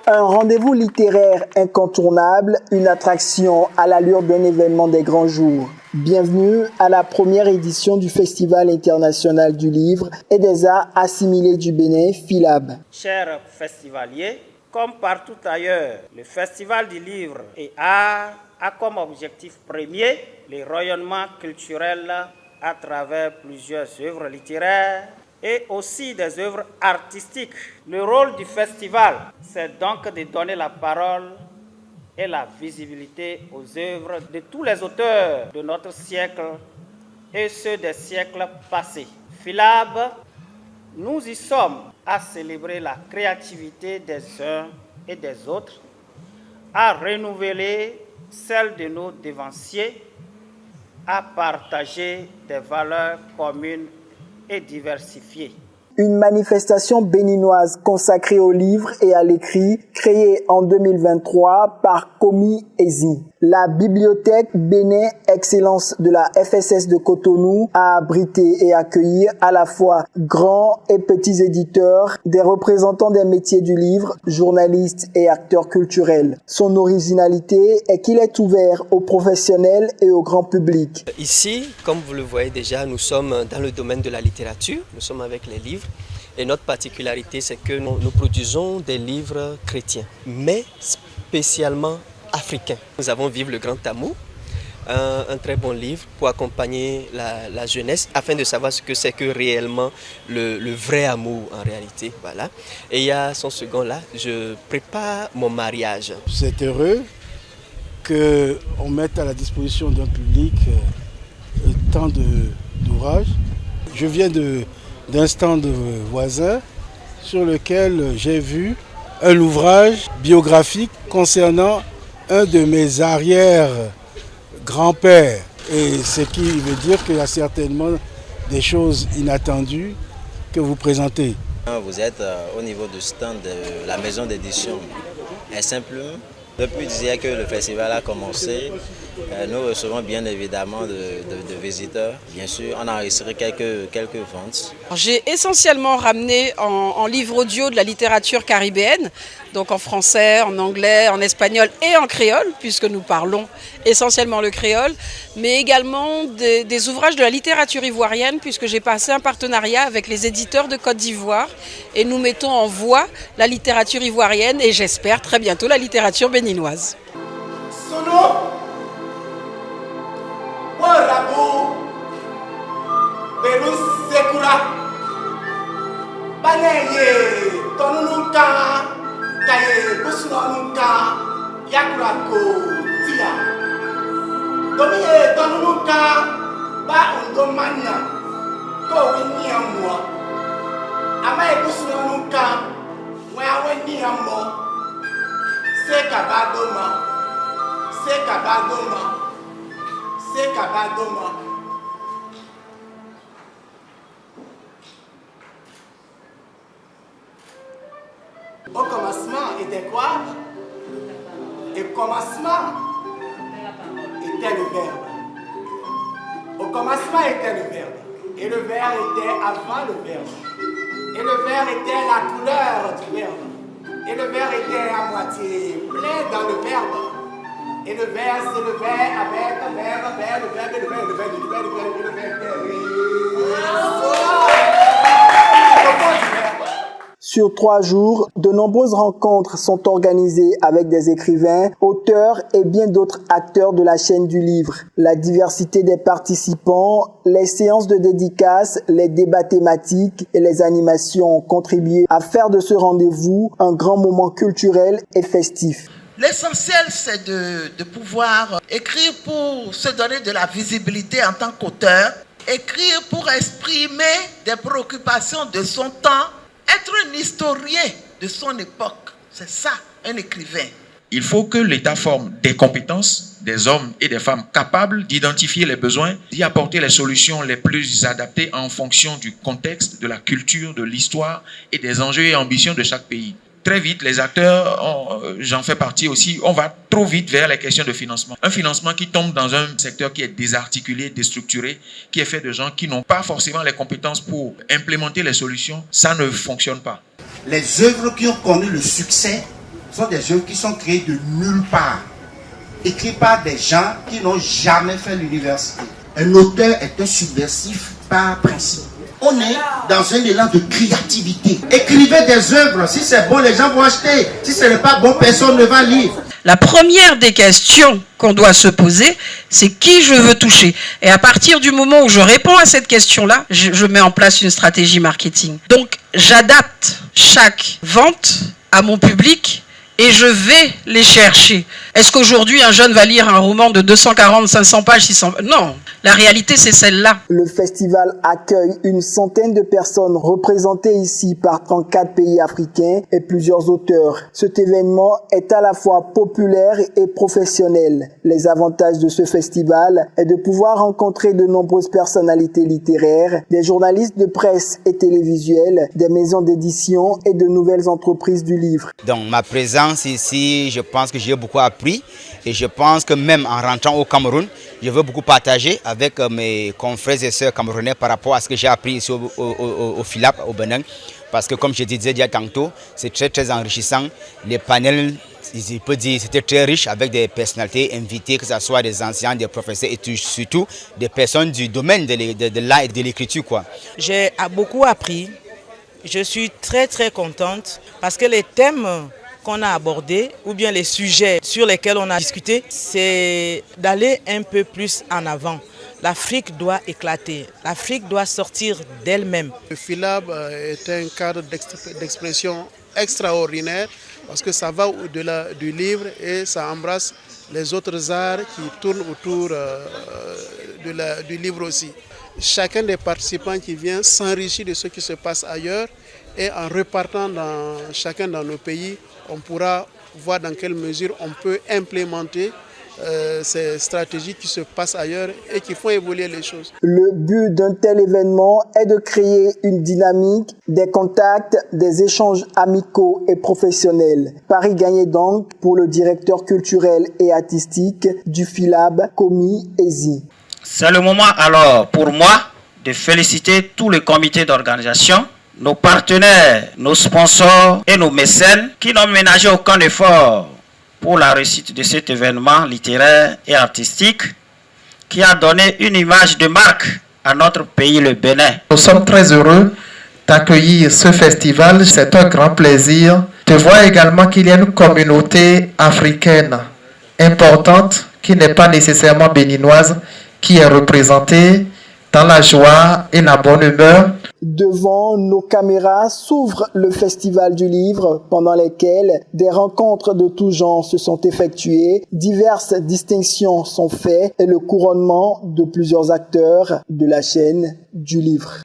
Un rendez-vous littéraire incontournable, une attraction à l'allure d'un événement des grands jours. Bienvenue à la première édition du Festival international du livre et des arts assimilés du Bénin, FILAB. Chers festivaliers, comme partout ailleurs, le Festival du livre et art a comme objectif premier le rayonnement culturel à travers plusieurs œuvres littéraires et aussi des œuvres artistiques. Le rôle du festival, c'est donc de donner la parole et la visibilité aux œuvres de tous les auteurs de notre siècle et ceux des siècles passés. FILAB, nous y sommes à célébrer la créativité des uns et des autres, à renouveler celle de nos devanciers, à partager des valeurs communes et diversifiées. Une manifestation béninoise consacrée au livre et à l'écrit, créée en 2023 par Komi Ezi. La bibliothèque Bénin Excellence de la FSS de Cotonou a abrité et accueilli à la fois grands et petits éditeurs, des représentants des métiers du livre, journalistes et acteurs culturels. Son originalité est qu'il est ouvert aux professionnels et au grand public. Ici, comme vous le voyez déjà, nous sommes dans le domaine de la littérature, nous sommes avec les livres. Et notre particularité, c'est que nous produisons des livres chrétiens, mais spécialement africains. Nous avons Vive le Grand Amour, un très bon livre pour accompagner la jeunesse, afin de savoir ce que c'est que réellement le vrai amour en réalité. Voilà. Et il y a son second là, je prépare mon mariage. C'est heureux qu'on mette à la disposition d'un public tant d'ouvrages. Je viens d'un stand voisin sur lequel j'ai vu un ouvrage biographique concernant un de mes arrière-grands-pères. Et ce qui veut dire qu'il y a certainement des choses inattendues que vous présentez. Vous êtes au niveau du stand de la maison d'édition. Et simplement, depuis hier que le festival a commencé, nous recevons bien évidemment de visiteurs. Bien sûr, on a enregistré quelques ventes. J'ai essentiellement ramené en livre audio de la littérature caribéenne, donc en français, en anglais, en espagnol et en créole, puisque nous parlons essentiellement le créole, mais également des ouvrages de la littérature ivoirienne, puisque j'ai passé un partenariat avec les éditeurs de Côte d'Ivoire et nous mettons en voix la littérature ivoirienne et j'espère très bientôt la littérature béninoise. Sono Warabo Berus Sekura Baneye Tonunuka Kaye Busunuka Yakurako Tia Domiye Tonunuka Ba Undomania Ko Winyamwa Amaye Busunuka Mwa Winyamwa Sekabadoma Sekabadoma Sekabadoma. Au commencement était quoi? Et commencement était le verbe. Au commencement était le verbe. Et le verbe était avant le verbe. Et le verbe était la couleur du verbe. Et le verbe était à moitié plein dans le verbe. Et le verbe s'élevait avec le verbe, Sur 3 jours, de nombreuses rencontres sont organisées avec des écrivains, auteurs et bien d'autres acteurs de la chaîne du livre. La diversité des participants, les séances de dédicaces, les débats thématiques et les animations ont contribué à faire de ce rendez-vous un grand moment culturel et festif. L'essentiel, c'est de pouvoir écrire pour se donner de la visibilité en tant qu'auteur, écrire pour exprimer des préoccupations de son temps, être un historien de son époque. C'est ça, un écrivain. Il faut que l'État forme des compétences, des hommes et des femmes capables d'identifier les besoins, d'y apporter les solutions les plus adaptées en fonction du contexte, de la culture, de l'histoire et des enjeux et ambitions de chaque pays. Très vite, les acteurs, j'en fais partie aussi, on va trop vite vers les questions de financement. Un financement qui tombe dans un secteur qui est désarticulé, déstructuré, qui est fait de gens qui n'ont pas forcément les compétences pour implémenter les solutions, ça ne fonctionne pas. Les œuvres qui ont connu le succès sont des œuvres qui sont créées de nulle part, écrites par des gens qui n'ont jamais fait l'université. Un auteur est un subversif par principe. On est dans un élan de créativité. Écrivez des œuvres, si c'est bon, les gens vont acheter. Si ce n'est pas bon, personne ne va lire. La première des questions qu'on doit se poser, c'est qui je veux toucher. Et à partir du moment où je réponds à cette question-là, je mets en place une stratégie marketing. Donc, j'adapte chaque vente à mon public et je vais les chercher. Est-ce qu'aujourd'hui, un jeune va lire un roman de 240, 500 pages, 600 pages? Non, la réalité, c'est celle-là. Le festival accueille une centaine de personnes représentées ici par 34 pays africains et plusieurs auteurs. Cet événement est à la fois populaire et professionnel. Les avantages de ce festival est de pouvoir rencontrer de nombreuses personnalités littéraires, des journalistes de presse et télévisuels, des maisons d'édition et de nouvelles entreprises du livre. Donc ma présence ici, je pense que j'ai beaucoup appris et je pense que même en rentrant au Cameroun, je veux beaucoup partager avec mes confrères et sœurs camerounais par rapport à ce que j'ai appris ici au FILAP, au Bénin. Parce que comme je disais déjà tantôt, c'est très enrichissant. Les panels, je peux dire, c'était très riche avec des personnalités invitées, que ce soit des anciens, des professeurs et surtout des personnes du domaine de l'art et de l'écriture. J'ai beaucoup appris. Je suis très contente parce que les thèmes qu'on a abordés ou bien les sujets sur lesquels on a discuté, c'est d'aller un peu plus en avant. L'Afrique doit éclater, l'Afrique doit sortir d'elle-même. Le FILAB est un cadre d'expression extraordinaire parce que ça va au-delà du livre et ça embrasse les autres arts qui tournent autour du livre aussi. Chacun des participants qui vient s'enrichit de ce qui se passe ailleurs et en repartant chacun dans nos pays, on pourra voir dans quelle mesure on peut implémenter ces stratégies qui se passent ailleurs et qui font évoluer les choses. Le but d'un tel événement est de créer une dynamique, des contacts, des échanges amicaux et professionnels. Pari gagné donc pour le directeur culturel et artistique du FILAB, Komi Ezi. C'est le moment alors pour moi de féliciter tout le comité d'organisation, nos partenaires, nos sponsors et nos mécènes qui n'ont ménagé aucun effort pour la réussite de cet événement littéraire et artistique qui a donné une image de marque à notre pays, le Bénin. Nous sommes très heureux d'accueillir ce festival. C'est un grand plaisir de voir également qu'il y a une communauté africaine importante qui n'est pas nécessairement béninoise, qui est représentée dans la joie et la bonne humeur. Devant nos caméras s'ouvre le Festival du Livre, pendant lesquels des rencontres de tous genres se sont effectuées, diverses distinctions sont faites et le couronnement de plusieurs acteurs de la chaîne du livre.